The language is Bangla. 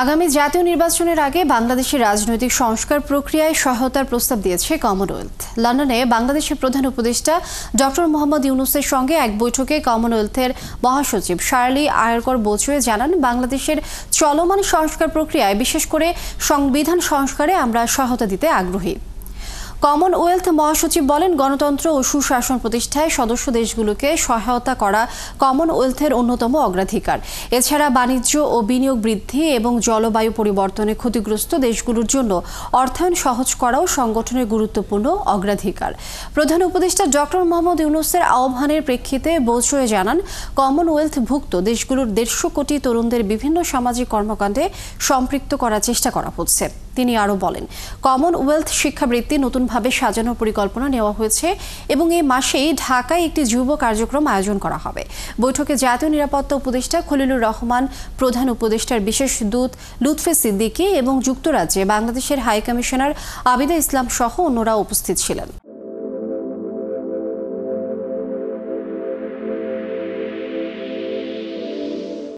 আগামী জাতীয় নির্বাচনের আগে বাংলাদেশের রাজনৈতিক সংস্কার প্রক্রিয়ায় সহায়তার প্রস্তাব দিয়েছে কমনওয়েলথ। লন্ডনে বাংলাদেশের প্রধান উপদেষ্টা ডক্টর মোহাম্মদ ইউনূসের সঙ্গে এক বৈঠকে কমনওয়েলথের মহাসচিব শার্লি আয়ারকর বোচোয়ে জানান, বাংলাদেশের চলমান সংস্কার প্রক্রিয়ায় বিশেষ করে সংবিধান সংস্কারে আমরা সহায়তা দিতে আগ্রহী। কমনওয়েলথ মহাসচিব বলেন, গণতন্ত্র ও সুশাসন প্রতিষ্ঠায় সদস্য দেশগুলোকে সহায়তা করা কমনওয়েলথের অন্যতম অগ্রাধিকার। এছাড়া বাণিজ্য ও বিনিয়োগ বৃদ্ধি এবং জলবায়ু পরিবর্তনে ক্ষতিগ্রস্ত দেশগুলোর জন্য অর্থায়ন সহজ করাও সংগঠনের গুরুত্বপূর্ণ অগ্রাধিকার। প্রধান উপদেষ্টা ডক্টর মোহাম্মদ ইউনূসের আহ্বানের প্রেক্ষিতে বোচোয়ে জানান, কমনওয়েলথভুক্ত দেশগুলোর 150 কোটি তরুণদের বিভিন্ন সামাজিক কর্মকাণ্ডে সম্পৃক্ত করার চেষ্টা করা হচ্ছে। তিনি আরও বলেন, কমনওয়েলথ শিক্ষাবৃত্তি নতুনভাবে সাজানোর পরিকল্পনা নেওয়া হয়েছে এবং এই মাসেই ঢাকায় একটি যুব কার্যক্রম আয়োজন করা হবে। বৈঠকে জাতীয় নিরাপত্তা উপদেষ্টা খলিলুর রহমান, প্রধান উপদেষ্টার বিশেষ দূত লুৎফে সিদ্দিকী এবং যুক্তরাজ্যে বাংলাদেশের হাই কমিশনার আবিদা ইসলাম সহ অন্যরা উপস্থিত ছিলেন।